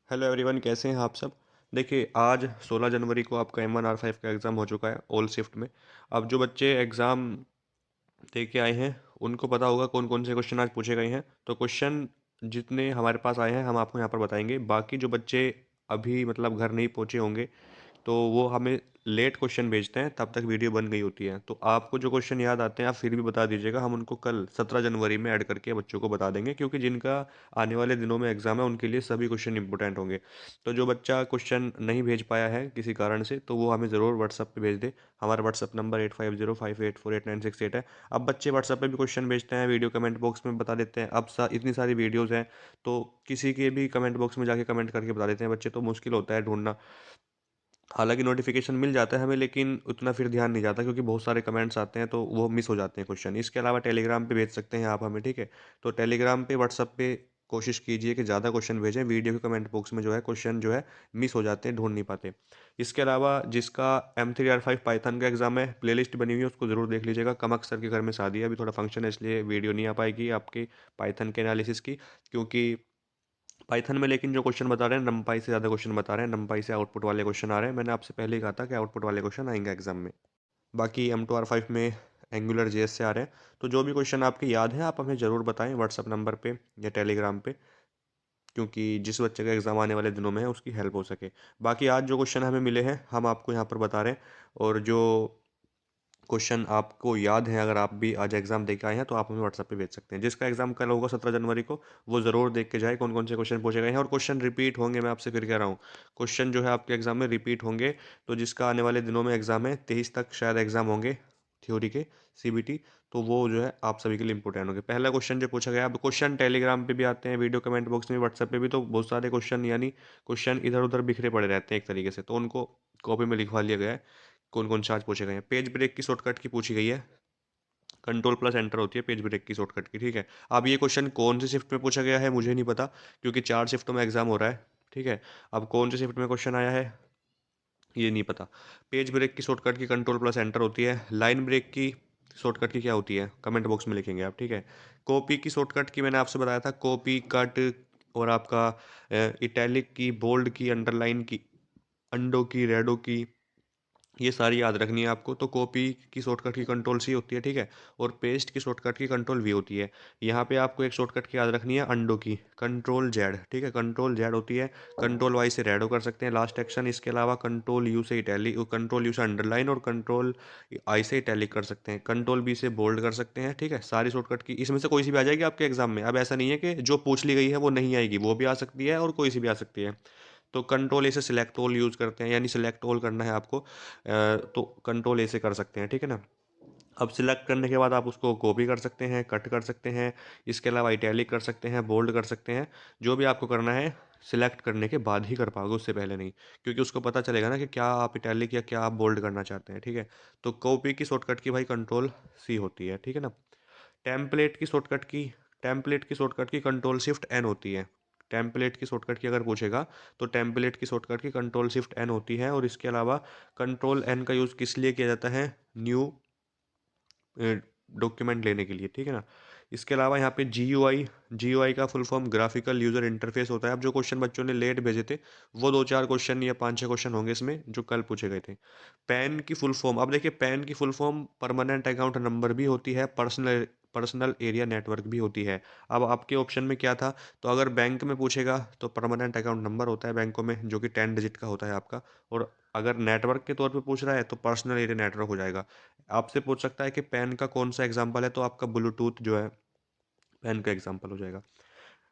Hello everyone, कैसे हैं आप सब। देखिए, आज 16 जनवरी को आपका M1R5 का एग्ज़ाम हो चुका है ऑल शिफ्ट में। अब जो बच्चे एग्ज़ाम दे के आए हैं उनको पता होगा कौन कौन से क्वेश्चन आज पूछे गए हैं। तो क्वेश्चन जितने हमारे पास आए हैं हम आपको यहाँ पर बताएंगे। बाकी जो बच्चे अभी मतलब घर नहीं पहुँचे होंगे तो वो हमें लेट क्वेश्चन भेजते हैं, तब तक वीडियो बन गई होती है। तो आपको जो क्वेश्चन याद आते हैं आप फिर भी बता दीजिएगा, हम उनको कल 17 जनवरी में ऐड करके बच्चों को बता देंगे, क्योंकि जिनका आने वाले दिनों में एग्जाम है उनके लिए सभी क्वेश्चन इंपॉर्टेंट होंगे। तो जो बच्चा क्वेश्चन नहीं भेज पाया है किसी कारण से तो वो हमें ज़रूर व्हाट्सअप पे भेज दे। हमारा व्हाट्सअप नंबर 8505848968 है। अब बच्चे व्हाट्सअप पे भी क्वेश्चन भेजते हैं, वीडियो कमेंट बॉक्स में बता देते हैं। अब इतनी सारी वीडियोज़ हैं तो किसी के भी कमेंट बॉक्स में जाके कमेंट करके बता देते हैं बच्चे, तो मुश्किल होता है ढूंढना। हालाँकि नोटिफ़िकेशन मिल जाता है हमें, लेकिन उतना फिर ध्यान नहीं जाता क्योंकि बहुत सारे कमेंट्स आते हैं तो वो मिस हो जाते हैं क्वेश्चन। इसके अलावा टेलीग्राम पे भेज सकते हैं आप हमें, ठीक है? तो टेलीग्राम पे, व्हाट्सएप पे कोशिश कीजिए कि ज़्यादा क्वेश्चन भेजें। वीडियो के कमेंट बॉक्स में जो है क्वेश्चन जो है मिस हो जाते हैं, ढूँढ नहीं पाते। इसके अलावा जिसका M3R5 पाइथन का एग्ज़ाम है, प्लेलिस्ट बनी हुई है उसको ज़रूर देख लीजिएगा। कमक सर के घर में शादी है, अभी थोड़ा फंक्शन है इसलिए वीडियो नहीं आ पाएगी आपकी पाइथन के एनालिसिस की, क्योंकि पाइथन में लेकिन जो क्वेश्चन बता रहे हैं नमपाई से ज़्यादा क्वेश्चन बता रहे हैं, नमपाई से आउटपुट वाले क्वेश्चन आ रहे हैं। मैंने आपसे पहले ही कहा था कि आउटपुट वाले क्वेश्चन आएंगे एग्जाम में। बाकी M2R5 में एंगुलर JS से आ रहे हैं। तो जो भी क्वेश्चन आपके याद हैं आप हमें ज़रूर बताएं व्हाट्सअप नंबर पे या टेलीग्राम पे, क्योंकि जिस बच्चे का एग्ज़ाम आने वाले दिनों में है उसकी हेल्प हो सके। बाकी आज जो क्वेश्चन हमें मिले हैं हम आपको यहाँ पर बता रहे हैं, और जो क्वेश्चन आपको याद है अगर आप भी आज एग्जाम दे के आए हैं तो आप हमें व्हाट्सएप पे भेज सकते हैं। जिसका एग्जाम कल होगा 17 जनवरी को वो ज़रूर देख के जाए कौन कौन से क्वेश्चन पूछे गए हैं, और क्वेश्चन रिपीट होंगे। मैं आपसे फिर कह रहा हूँ क्वेश्चन जो है आपके एग्जाम में रिपीट होंगे। तो जिसका आने वाले दिनों में एग्जाम है 23 तक शायद एग्जाम होंगे थ्योरी के, CBT, तो वो जो है आप सभी के लिए इंपॉर्टेंट होंगे। पहला क्वेश्चन जो पूछा गया, अब क्वेश्चन टेलीग्राम पे भी आते हैं, वीडियो कमेंट बॉक्स में, व्हाट्सएप पे भी, तो बहुत सारे क्वेश्चन यानी क्वेश्चन इधर उधर बिखरे पड़े रहते हैं एक तरीके से, तो उनको कॉपी में लिखवा लिया गया है कौन कौन से आज पूछे गए हैं। पेज ब्रेक की शॉर्टकट की पूछी गई है, कंट्रोल प्लस एंटर होती है पेज ब्रेक की शॉर्टकट की, ठीक है। अब ये क्वेश्चन कौन सी शिफ्ट में पूछा गया है मुझे नहीं पता, क्योंकि 4 शिफ्टों में एग्जाम हो रहा है, ठीक है। अब कौन सी शिफ्ट में क्वेश्चन आया है ये नहीं पता। पेज ब्रेक की शॉर्टकट की कंट्रोल प्लस एंटर होती है। लाइन ब्रेक की शॉर्टकट की क्या होती है कमेंट बॉक्स में लिखेंगे आप, ठीक है। कॉपी की शॉर्टकट की मैंने आपसे बताया था, कॉपी, कट, और आपका इटैलिक की, बोल्ड की, अंडरलाइन की, अंडो की, रेडो की, ये सारी याद रखनी है आपको। तो कॉपी की शॉर्टकट की कंट्रोल C होती है, ठीक है। और पेस्ट की शॉर्टकट की कंट्रोल V होती है। यहाँ पे आपको एक शॉर्टकट की याद रखनी है अंडो की, कंट्रोल Z, ठीक है, कंट्रोल Z होती है। कंट्रोल Y से रेडो कर सकते हैं लास्ट एक्शन। इसके अलावा कंट्रोल U से इटैलिक, कंट्रोल U से अंडरलाइन, और कंट्रोल I से इटैलिक कर सकते हैं। कंट्रोल B से बोल्ड कर सकते हैं, ठीक है। सारी शॉर्टकट की इसमें से कोई सी भी आ जाएगी आपके एग्जाम में। अब ऐसा नहीं है कि जो पूछ ली गई है वो नहीं आएगी, वो भी आ सकती है और कोई सी भी आ सकती है। तो कंट्रोल A से सिलेक्ट ऑल यूज़ करते हैं, यानी सिलेक्ट ऑल करना है आपको, तो कंट्रोल A से कर सकते हैं, ठीक है ना। अब सिलेक्ट करने के बाद आप उसको कॉपी कर सकते हैं, कट कर सकते हैं, इसके अलावा इटैलिक कर सकते हैं, बोल्ड कर सकते हैं। जो भी आपको करना है सिलेक्ट करने के बाद ही कर पाओगे, उससे पहले नहीं, क्योंकि उसको पता चलेगा ना कि क्या आप इटैलिक या क्या आप बोल्ड करना चाहते हैं, ठीक है। तो कॉपी की शॉर्टकट की भाई कंट्रोल C होती है, ठीक है ना। टेम्पलेट की शॉर्टकट की टेम्पलेट की शॉर्टकट की कंट्रोल शिफ्ट N होती है। टेम्पलेट की शॉर्टकट की अगर पूछेगा तो टेम्पलेट की शॉर्टकट की कंट्रोल शिफ्ट N होती है। और इसके अलावा कंट्रोल N का यूज़ किस लिए किया जाता है, न्यू डॉक्यूमेंट लेने के लिए, ठीक है ना। इसके अलावा यहाँ पे GUI का full form graphical user interface होता है। अब जो क्वेश्चन बच्चों ने लेट भेजे थे वो 2-4 क्वेश्चन या 5-6 क्वेश्चन होंगे इसमें जो कल पूछे गए थे। पैन की फुल फॉर्म, अब देखिए पैन की full form permanent account number भी होती है, पर्सनल पर्सनल एरिया नेटवर्क भी होती है। अब आपके ऑप्शन में क्या था, तो अगर बैंक में पूछेगा तो परमानेंट अकाउंट नंबर होता है बैंकों में जो कि 10 डिजिट का होता है आपका, और अगर नेटवर्क के तौर पे पूछ रहा है तो पर्सनल एरिया नेटवर्क हो जाएगा। आपसे पूछ सकता है कि पेन का कौन सा एग्जांपल है, तो आपका ब्लूटूथ जो है पेन का एग्जांपल हो जाएगा।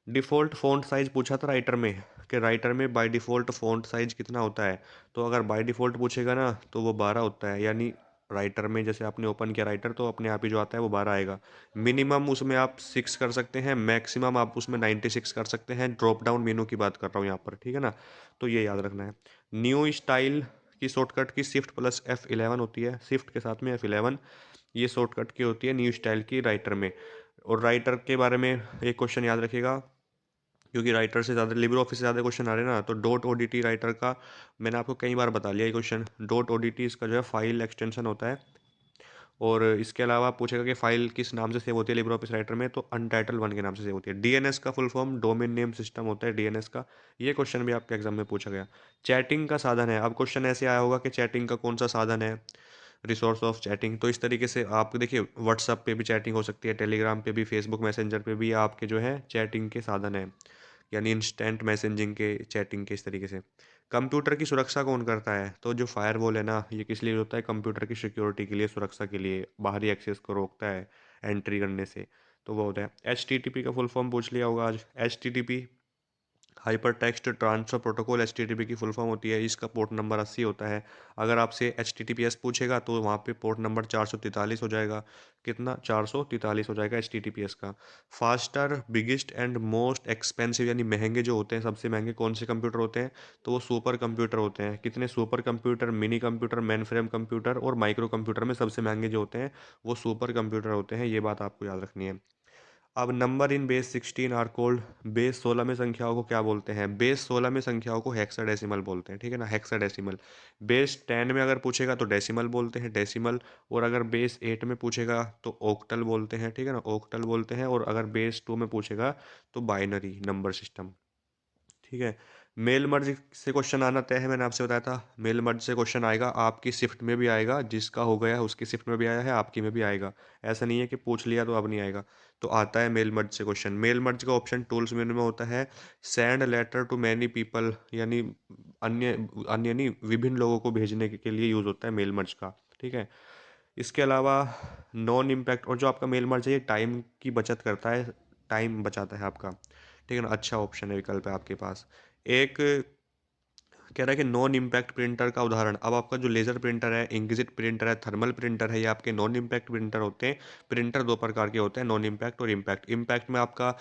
डिफ़ॉल्ट फ़ॉन्ट साइज़ पूछा था राइटर में, कि राइटर में बाय डिफ़ॉल्ट फ़ॉन्ट साइज़ कितना होता है। तो अगर बाय डिफ़ॉल्ट पूछेगा ना तो वो 12 होता है, यानी राइटर में जैसे आपने ओपन किया राइटर तो अपने आप ही जो आता है वो 12 आएगा। मिनिमम उसमें आप 6 कर सकते हैं, मैक्सिमम आप उसमें 96 कर सकते हैं। ड्रॉप डाउन मेनू की बात कर रहा हूँ यहाँ पर, ठीक है ना। तो ये याद रखना है। न्यू स्टाइल की शॉर्टकट की शिफ्ट प्लस F11 होती है, शिफ्ट के साथ में F11, ये शॉर्टकट की होती है न्यू स्टाइल की राइटर में। और राइटर के बारे में एक क्वेश्चन याद रखिएगा, क्योंकि राइटर से ज़्यादा लिब्रे ऑफिस से ज़्यादा क्वेश्चन आ रहे हैं ना, तो डॉट ODT राइटर का मैंने आपको कई बार बता लिया ये क्वेश्चन। डॉट ODT इसका जो है फाइल एक्सटेंशन होता है, और इसके अलावा पूछेगा कि फाइल किस नाम से सेव होती है लिब्रे ऑफिस राइटर में, तो अनटाइटल वन के नाम से सेव होती है। डीएनएस का full form domain name system होता है, डीएनएस का। ये क्वेश्चन भी आपके एग्जाम में पूछा गया। चैटिंग का साधन है, अब क्वेश्चन ऐसे आया होगा कि चैटिंग का कौन सा साधन है, रिसोर्स ऑफ चैटिंग। तो इस तरीके से आप देखिए व्हाट्सअप पे भी चैटिंग हो सकती है, टेलीग्राम पे भी, फेसबुक मैसेंजर पे भी आपके जो है चैटिंग के साधन है, यानी इंस्टेंट मैसेजिंग के, चैटिंग के, इस तरीके से। कंप्यूटर की सुरक्षा कौन करता है, तो जो फायरवॉल है ना, ये किस लिए होता है, कंप्यूटर की सिक्योरिटी के लिए, सुरक्षा के लिए, बाहरी एक्सेस को रोकता है एंट्री करने से, तो वो होता है। एच का फुल फॉर्म पूछ लिया होगा आज। H hyper text transfer protocol, H की फुल फॉर्म होती है, इसका पोर्ट नंबर 80 होता है। अगर आपसे एच पूछेगा तो वहाँ पे पोर्ट नंबर 443 हो जाएगा। कितना, 443 हो जाएगा एच का। Faster, biggest and most expensive, यानी महंगे जो होते हैं, सबसे महंगे कौन से कंप्यूटर होते हैं, तो वो सुपर कंप्यूटर होते हैं। कितने super computer, mini computer, main frame computer और माइक्रो कंप्यूटर में सबसे महंगे जो होते हैं वो सुपर कंप्यूटर होते हैं, ये बात आपको याद रखनी है। अब number in base 16 are called, base 16 में संख्याओं को क्या बोलते हैं, बेस 16 में संख्याओं को हेक्साडेसिमल बोलते हैं, ठीक है ना, हेक्साडेसिमल। बेस 10 में अगर पूछेगा तो डेसिमल बोलते हैं, डेसिमल। और अगर बेस 8 में पूछेगा तो ओक्टल बोलते हैं, ठीक है ना, ओक्टल बोलते हैं। और अगर बेस 2 में पूछेगा तो बाइनरी नंबर सिस्टम, ठीक है। मेल मर्ज से क्वेश्चन आना तय है, मैंने आपसे बताया था। मेल मर्ज से क्वेश्चन आएगा, आपकी शिफ्ट में भी आएगा, जिसका हो गया है उसकी शिफ्ट में भी आया है, आपकी में भी आएगा। ऐसा नहीं है कि पूछ लिया तो अब नहीं आएगा, तो आता है मेल मर्ज से क्वेश्चन। मेल मर्ज का ऑप्शन टूल्स मेनू में होता है। Send letter to many people, यानी अन्य अन्य नहीं, विभिन्न लोगों को भेजने के लिए यूज़ होता है मेल मर्ज का, ठीक है। इसके अलावा नॉन इम्पैक्ट, और जो आपका मेल मर्ज है ये टाइम की बचत करता है, टाइम बचाता है आपका, ठीक है ना, अच्छा ऑप्शन है, विकल्प है आपके पास। एक कह रहा है कि नॉन इम्पैक्ट प्रिंटर का उदाहरण, अब आपका जो लेजर प्रिंटर है, इंकजेट प्रिंटर है, थर्मल प्रिंटर है, ये आपके नॉन इम्पैक्ट प्रिंटर होते हैं। प्रिंटर दो प्रकार के होते हैं, नॉन इम्पैक्ट और इम्पैक्ट। इम्पैक्ट में आपका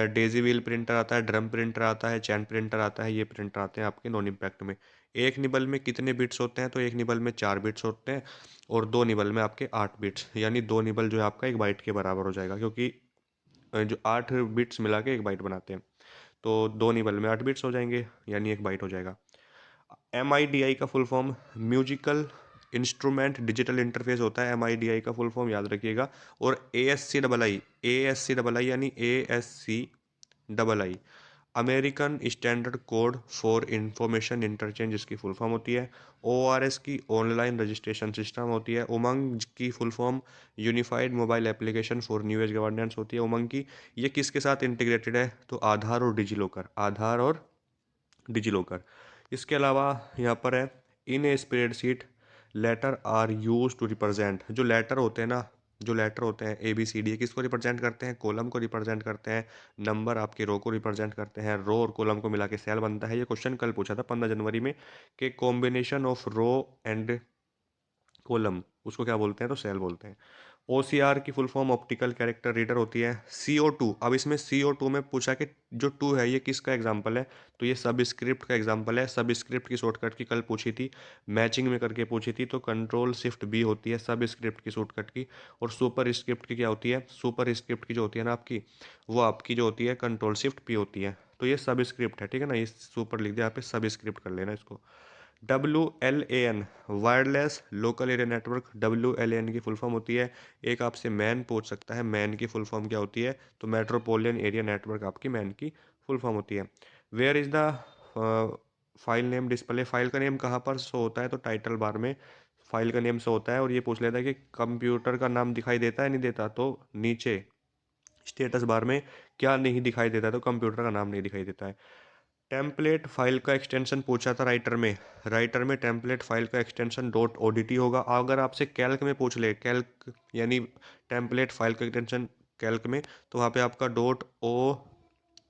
डेजी व्हील प्रिंटर आता है, ड्रम प्रिंटर आता है, चैन प्रिंटर आता है, ये प्रिंटर आते हैं आपके नॉन इम्पैक्ट में। एक निबल में कितने बिट्स होते हैं, तो एक निबल में 4 बिट्स होते हैं, और दो निबल में आपके 8 बिट्स, यानी दो निबल जो है आपका 1 बाइट के बराबर हो जाएगा, क्योंकि जो 8 बिट्स मिला के 1 बाइट बनाते हैं, तो दो निबल में 8 बिट्स हो जाएंगे, यानी 1 बाइट हो जाएगा। MIDI का full form musical instrument digital interface होता है, MIDI का फुल फॉर्म याद रखिएगा। और ASCII यानी ASCII American standard code for information interchange, इसकी फुल फॉर्म होती है। ORS की ऑनलाइन रजिस्ट्रेशन सिस्टम होती है। उमंग की full form unified mobile application for new age governance होती है, उमंग की। ये किसके साथ इंटीग्रेटेड है, तो आधार और डिजिलॉकर, आधार और डिजिलॉकर। इसके अलावा यहाँ पर है, in a spreadsheet letter are use to represent, जो लेटर होते हैं ना, जो लेटर होते हैं ABCD, किसको रिप्रेजेंट करते हैं, कॉलम को रिप्रेजेंट करते हैं। नंबर आपके रो को रिप्रेजेंट करते हैं, रो और कॉलम को मिला के सेल बनता है। ये क्वेश्चन कल पूछा था 15 जनवरी में, कि combination of row and column उसको क्या बोलते हैं, तो सेल बोलते हैं। OCR की full form optical character reader होती है। CO2, अब इसमें CO2 में पूछा कि जो 2 है ये किसका एग्जाम्पल है, तो ये सब स्क्रिप्ट का एग्जाम्पल है। सब स्क्रिप्ट की शॉर्टकट की कल पूछी थी, मैचिंग में करके पूछी थी, तो Ctrl+Shift+B होती है सब स्क्रिप्ट की शॉर्टकट की। और सुपर स्क्रिप्ट की क्या होती है, सुपर स्क्रिप्ट की जो होती है ना आपकी, वो आपकी जो होती है Ctrl+Shift+P होती है। तो ये सब स्क्रिप्ट है, ठीक है ना, ये सुपर लिख दिया यहाँ पे, सब स्क्रिप्ट कर लेना इसको। WLAN wireless local area network, WLAN की फुल फॉर्म होती है। एक आपसे मैन पूछ सकता है, मैन की फुल फॉर्म क्या होती है, तो मेट्रोपोलियन एरिया नेटवर्क आपकी मैन की फुल फॉर्म होती है। Where is the file name display, file का नेम कहाँ पर शो होता है, तो टाइटल बार में फाइल का नेम शो होता है। और ये पूछ लेता है कि कंप्यूटर का नाम दिखाई देता है, नहीं देता, तो नीचे स्टेटस बार में क्या नहीं दिखाई देता है, तो कंप्यूटर का नाम नहीं दिखाई देता है। टेम्पलेट फाइल का एक्सटेंशन पूछा था राइटर में, राइटर में टेम्पलेट फाइल का एक्सटेंशन .odt होगा। अगर आपसे कैल्क में पूछ ले, कैल्क यानी टेम्पलेट फाइल का एक्सटेंशन कैल्क में, तो वहाँ पे आपका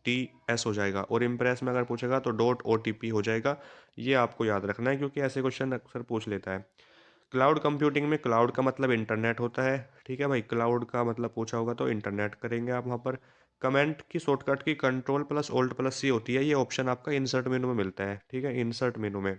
.ots हो जाएगा। और इम्प्रेस में अगर पूछेगा तो .otp हो जाएगा। ये आपको याद रखना है, क्योंकि ऐसे क्वेश्चन अक्सर पूछ लेता है। क्लाउड कंप्यूटिंग में क्लाउड का मतलब इंटरनेट होता है, ठीक है भाई, क्लाउड का मतलब पूछा होगा तो इंटरनेट करेंगे आप वहाँ पर। कमेंट की शॉर्टकट की Ctrl+Alt+C होती है, ये ऑप्शन आपका इंसर्ट मेनू में मिलता है, ठीक है, इंसर्ट मेनू में।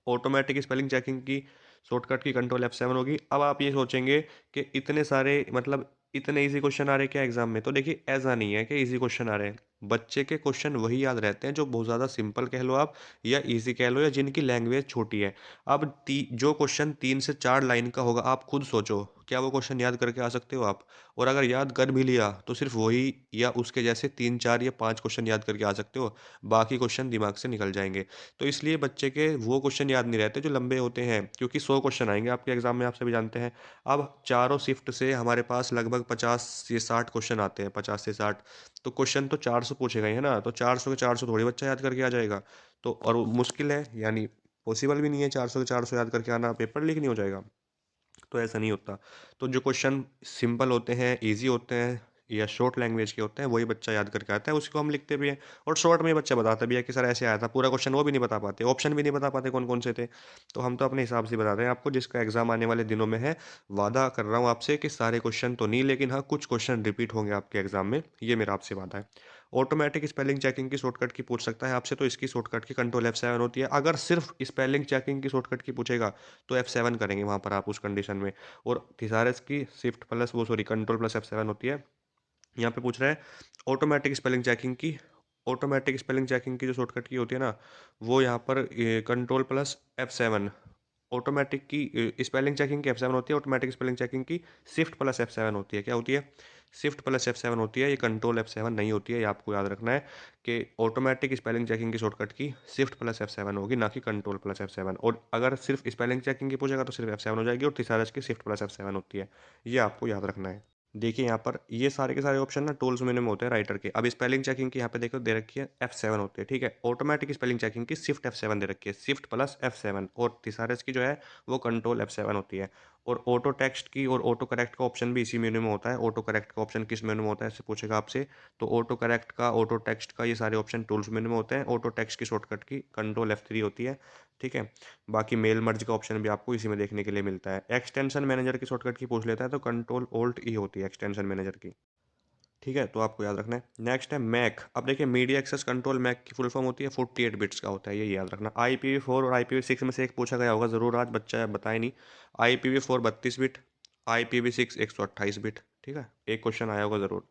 ऑटोमेटिक स्पेलिंग चेकिंग की शॉर्टकट की Ctrl+F7 होगी। अब आप ये सोचेंगे कि इतने सारे मतलब इतने इजी क्वेश्चन आ रहे हैं क्या एग्जाम में, तो देखिए ऐसा नहीं है कि इजी क्वेश्चन आ रहे हैं, बच्चे के क्वेश्चन वही याद रहते हैं जो बहुत ज़्यादा सिंपल कह लो आप, या ईज़ी कह लो, या जिनकी लैंग्वेज छोटी है। अब ती जो क्वेश्चन 3 से 4 लाइन का होगा, आप खुद सोचो, क्या वो क्वेश्चन याद करके आ सकते हो आप? और अगर याद कर भी लिया, तो सिर्फ़ वही या उसके जैसे 3, 4 या 5 क्वेश्चन याद करके आ सकते हो, बाकी क्वेश्चन दिमाग से निकल जाएँगे। तो इसलिए बच्चे के वो क्वेश्चन याद नहीं रहते जो लंबे होते हैं, क्योंकि 100 क्वेश्चन आएँगे आपके एग्ज़ाम में, आप सभी जानते हैं। अब चारों शिफ्ट से हमारे पास लगभग 50 या 60 क्वेश्चन आते हैं, 50 से 60। तो क्वेश्चन तो 400 पूछेगा ही है ना, तो 400 के 400 थोड़ी बच्चा याद करके आ जाएगा। तो और वो मुश्किल है, यानी पॉसिबल भी नहीं है 400 के 400 याद करके आना, पेपर लीक नहीं हो जाएगा। तो ऐसा नहीं होता। तो जो क्वेश्चन सिंपल होते हैं, ईज़ी होते हैं या शॉर्ट लैंग्वेज के होते हैं, वही बच्चा याद करके आता है, उसी को हम लिखते भी हैं। और शॉर्ट में बच्चा बताता भी है कि सर ऐसे आया था, पूरा क्वेश्चन वो भी नहीं बता पाते, ऑप्शन भी नहीं बता पाते कौन-कौन से थे। तो हम तो अपने हिसाब से बताते हैं आपको, जिसका एग्ज़ाम आने वाले दिनों में है। वादा कर रहा हूँ आपसे कि सारे क्वेश्चन तो नहीं, लेकिन हाँ, कुछ क्वेश्चन रिपीट होंगे आपके एग्ज़ाम में, ये मेरा आपसे वादा है। ऑटोमैटिक स्पेलिंग चेकिंग की शॉर्टकट की पूछ सकता है आपसे, तो इसकी शॉर्टकट की कंट्रोल F7 होती है। अगर सिर्फ़ स्पेलिंग चेकिंग की शॉर्टकट की पूछेगा, तो F7 करेंगे वहाँ पर आप उस कंडीशन में। और थिसारस की शिफ्ट प्लस वो सॉरी कंट्रोल प्लस F7 होती है। यहाँ पे पूछ रहा है ऑटोमैटिक स्पेलिंग चेकिंग की जो शॉर्टकट की होती है ना, वो यहाँ पर कंट्रोल प्लस F7। ऑटोमैटिक की स्पेलिंग चेकिंग की F7 होती है, ऑटोमैटिक स्पेलिंग चेकिंग की शिफ्ट प्लस F7 होती है। क्या होती है? शिफ्ट प्लस F7 होती है, ये कंट्रोल F7 नहीं होती है, ये आपको याद रखना है कि ऑटोमैटिक स्पेलिंग चेकिंग की शॉर्टकट की शिफ्ट प्लस F7 होगी, ना कि कंट्रोल प्लस F7। और अगर सिर्फ स्पेलिंग चेकिंग की पूछेगा, तो सिर्फ F7 हो जाएगी, और थिसारस की शिफ्ट प्लस F7 होती है। ये आपको याद रखना है। देखिए यहाँ पर ये सारे के सारे ऑप्शन ना टूल्स मेनू में होते हैं राइटर के। अब स्पेलिंग चेकिंग की यहाँ पे देखो दे रखी है F7 होती है, ठीक है। ऑटोमेटिक स्पेलिंग चेकिंग की शिफ्ट F7 दे रखी है, शिफ्ट प्लस F7। और थिसारस की जो है वो कंट्रोल F7 होती है। और ऑटो टेक्स्ट की और ऑटो करेक्ट का ऑप्शन भी इसी मेनू में होता है। ऑटो करेक्ट का ऑप्शन किस मेनू में होता है ऐसे पूछेगा आपसे, तो ऑटो करेक्ट का, ऑटो टेक्स्ट का, ये सारे ऑप्शन टूल्स मेनू में होते हैं। ऑटो टेक्स्ट की शॉर्टकट की कंट्रोल F3 होती है, ठीक है। बाकी मेल मर्ज का ऑप्शन भी आपको इसी में देखने के लिए मिलता है। एक्सटेंशन मैनेजर की शॉर्टकट की पूछ लेता है, तो कंट्रोल ऑल्ट ई होती है एक्सटेंशन मैनेजर की, ठीक है। तो आपको याद रखना है। नेक्स्ट है मैक। अब देखिए मीडिया एक्सेस कंट्रोल मैक की फुल फॉर्म होती है, 48 बिट्स का होता है, ये याद रखना। IPv4 और IPv6 में से एक पूछा गया होगा ज़रूर आज, बच्चा बताए नहीं। IPv4 32 बिट, IPv6 128 बिट, ठीक है। एक क्वेश्चन आया होगा ज़रूर।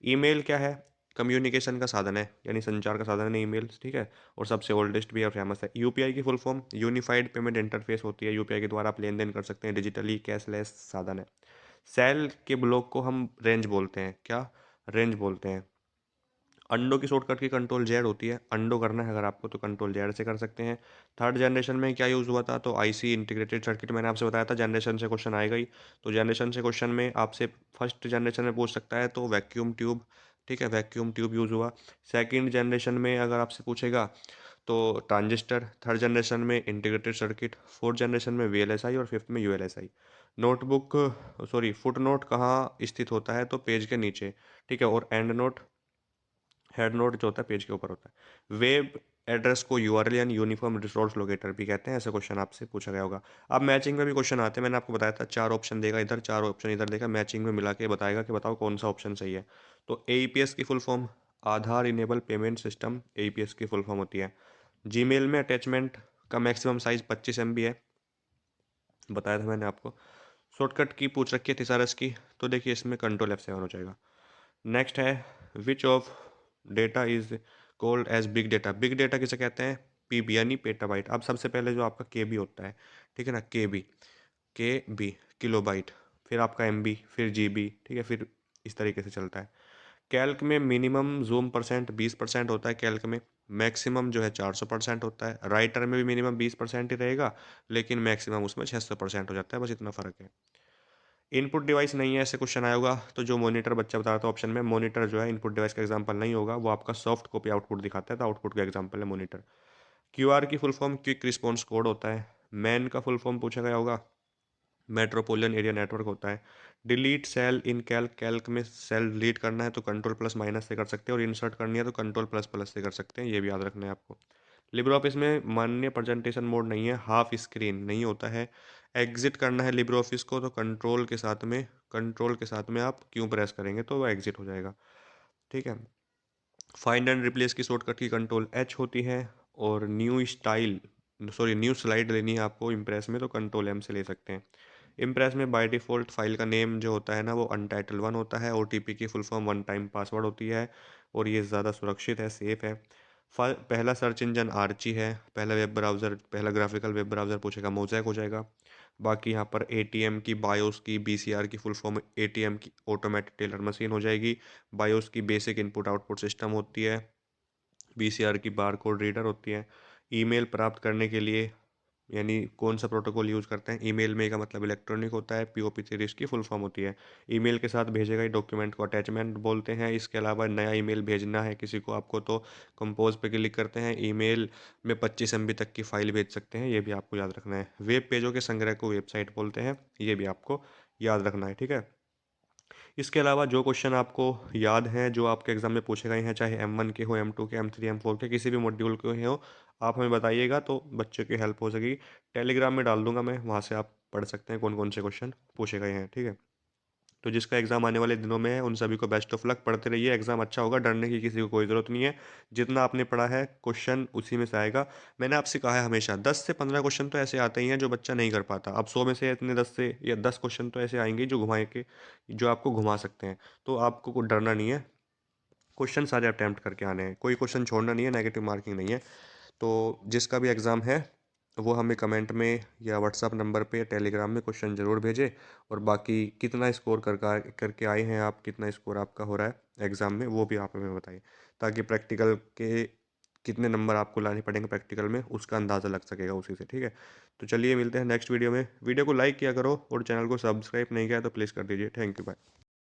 ईमेल क्या है? कम्युनिकेशन का साधन है, यानी संचार का साधन है ईमेल, ठीक है। और सबसे ओल्डेस्ट भी और फेमस है। यूपीआई की full form unified payment interface होती है, यूपीआई के द्वारा आप लेन देन कर सकते हैं, डिजिटली कैशलेस साधन है। सेल के ब्लॉक को हम रेंज बोलते हैं, क्या? रेंज बोलते हैं। अंडो की शॉर्टकट की कंट्रोल जेड होती है, अंडो करना है अगर आपको तो कंट्रोल जेड से कर सकते हैं। थर्ड जनरेशन में क्या यूज़ हुआ था, तो आईसी इंटीग्रेटेड सर्किट मैंने आपसे बताया था, जनरेशन से क्वेश्चन आएगा ही। तो जनरेशन से क्वेश्चन में आपसे फर्स्ट जनरेशन में पूछ सकता है, तो वैक्यूम ट्यूब, ठीक है, वैक्यूम ट्यूब यूज़ हुआ। सेकंड जनरेशन में अगर आपसे पूछेगा, तो ट्रांजिस्टर। थर्ड जनरेशन में इंटीग्रेटेड सर्किट। फोर्थ जनरेशन में वीएलएसआई, और फिफ्थ में ULSI. Notebook sorry foot note कहाँ स्थित होता है, तो पेज के नीचे, ठीक है। और एंड नोट, हेड नोट जो होता है पेज के ऊपर होता है। वेब एड्रेस को यूआरएल यानी यूनिफॉर्म रिसोर्स लोकेटर भी कहते हैं, ऐसे क्वेश्चन आपसे पूछा गया होगा। अब मैचिंग में भी क्वेश्चन आते हैं, मैंने आपको बताया था 4 ऑप्शन देगा इधर, 4 ऑप्शन इधर देगा, मैचिंग में मिला के बताएगा कि बताओ कौन सा ऑप्शन सही है। तो एईपीएस की फुल फॉर्म आधार इनेबल पेमेंट सिस्टम, एईपीएस की फुल फॉर्म होती है। जीमेल में अटैचमेंट का मैक्सिमम साइज 25 MB है, बताया था मैंने आपको। शॉर्टकट की पूछ रखी है थिसारस की, तो देखिए इसमें कंट्रोल F7 हो जाएगा। नेक्स्ट है which of data is called as big data. Big data किसे कहते हैं? पीबी यानी पेटाबाइट। अब सबसे पहले जो आपका केबी होता है, ठीक है ना, के बी किलोबाइट, फिर आपका एमबी, फिर जीबी, ठीक है, फिर इस तरीके से चलता है। कैल्क में मिनिमम जूम परसेंट 20% होता है, कैल्क में मैक्सिमम जो है 400% होता है। राइटर में भी मिनिमम 20% ही रहेगा, लेकिन मैक्सिमम उसमें 600% हो जाता है, बस इतना फ़र्क है। इनपुट डिवाइस नहीं है, ऐसे क्वेश्चन आया होगा, तो जो मॉनिटर बच्चा बता रहा था ऑप्शन में, मॉनिटर जो है इनपुट डिवाइस का एग्जांपल नहीं होगा, वो आपका सॉफ्ट कॉपी आउटपुट दिखाता है, तो आउटपुट का एग्जांपल है मॉनिटर। क्यूआर की full form quick response code होता है। मैन का फुल फॉर्म पूछा गया होगा, मेट्रोपोलियन एरिया नेटवर्क होता है। डिलीट सेल इन कैल्क, कैल्क में सेल डिलीट करना है तो कंट्रोल प्लस माइनस से कर सकते हैं, और इंसर्ट करनी है तो कंट्रोल प्लस प्लस से कर सकते हैं, ये भी याद रखना है आपको। लिब्रे ऑफिस में मान्य प्रेजेंटेशन मोड नहीं है, हाफ स्क्रीन नहीं होता है। एग्जिट करना है लिब्रे ऑफिस को, तो कंट्रोल के साथ में आप क्यों प्रेस करेंगे तो वो एग्जिट हो जाएगा, ठीक है। फाइंड एंड रिप्लेस की शॉर्टकट की कंट्रोल एच होती है। और न्यू स्लाइड लेनी है आपको इम्प्रेस में, तो कंट्रोल एम से ले सकते हैं। इम्प्रेस में बाय डिफ़ॉल्ट फाइल का नेम जो होता है ना, वो अनटाइटल 1 होता है। ओटीपी की full form one time password होती है। और ये ज़्यादा सुरक्षित है, सेफ़ है। पहला सर्च इंजन आर्ची है, पहला वेब ब्राउज़र, पहला ग्राफिकल वेब ब्राउज़र पूछेगा मोज़ैक हो जाएगा। बाकी यहाँ पर एटीएम की, बायोस की, बीसीआर की फुल फॉर्म एटीएम की ऑटोमेटेड टेलर मशीन हो जाएगी। बायोस की बेसिक इनपुट आउटपुट सिस्टम होती है। बीसीआर की बारकोड रीडर होती है। ईमेल प्राप्त करने के लिए यानी कौन सा प्रोटोकॉल यूज़ करते हैं, ईमेल में का मतलब इलेक्ट्रॉनिक होता है, पीओपी3 इसकी फुल फॉर्म होती है। ईमेल के साथ भेजे गए डॉक्यूमेंट को अटैचमेंट बोलते हैं। इसके अलावा नया ईमेल भेजना है किसी को आपको तो कंपोज पे क्लिक करते हैं, ईमेल में 25 एमबी तक की फाइल भेज सकते हैं, ये भी आपको याद रखना है। वेब पेजों के संग्रह को वेबसाइट बोलते हैं, ये भी आपको याद रखना है, ठीक है। इसके अलावा जो क्वेश्चन आपको याद हैं, जो आपके एग्जाम में पूछे गए हैं, चाहे M1 के हो, M2 के, M3, M4 के, किसी भी मॉड्यूल के हो, आप हमें बताइएगा तो बच्चों की हेल्प हो सकेगी। टेलीग्राम में डाल दूंगा मैं, वहाँ से आप पढ़ सकते हैं कौन कौन से क्वेश्चन पूछे गए हैं, ठीक है। तो जिसका एग्ज़ाम आने वाले दिनों में है, उन सभी को बेस्ट ऑफ लक। पढ़ते रहिए, एग्ज़ाम अच्छा होगा, डरने की किसी को कोई ज़रूरत नहीं है। जितना आपने पढ़ा है क्वेश्चन उसी में से आएगा। मैंने आपसे कहा है हमेशा 10 से 15 क्वेश्चन तो ऐसे आते ही हैं जो बच्चा नहीं कर पाता। अब 100 में से इतने 10 से या 10 क्वेश्चन तो ऐसे आएंगे जो घुमाए के जो आपको घुमा सकते हैं। तो आपको कुछ डरना नहीं है, क्वेश्चन सारे अटैम्प्ट करके आने हैं, कोई क्वेश्चन छोड़ना नहीं है, नेगेटिव मार्किंग नहीं है। तो जिसका भी एग्ज़ाम है वो हमें कमेंट में या व्हाट्सअप नंबर पे या टेलीग्राम में क्वेश्चन ज़रूर भेजें। और बाकी कितना स्कोर करके आए हैं आप, कितना स्कोर आपका हो रहा है एग्ज़ाम में, वो भी आप हमें बताइए, ताकि प्रैक्टिकल के कितने नंबर आपको लाने पड़ेंगे प्रैक्टिकल में उसका अंदाज़ा लग सकेगा उसी से, ठीक है। तो चलिए मिलते हैं नेक्स्ट वीडियो में। वीडियो को लाइक किया करो और चैनल को सब्सक्राइब नहीं किया तो प्लीज़ कर दीजिए। Thank you, bye.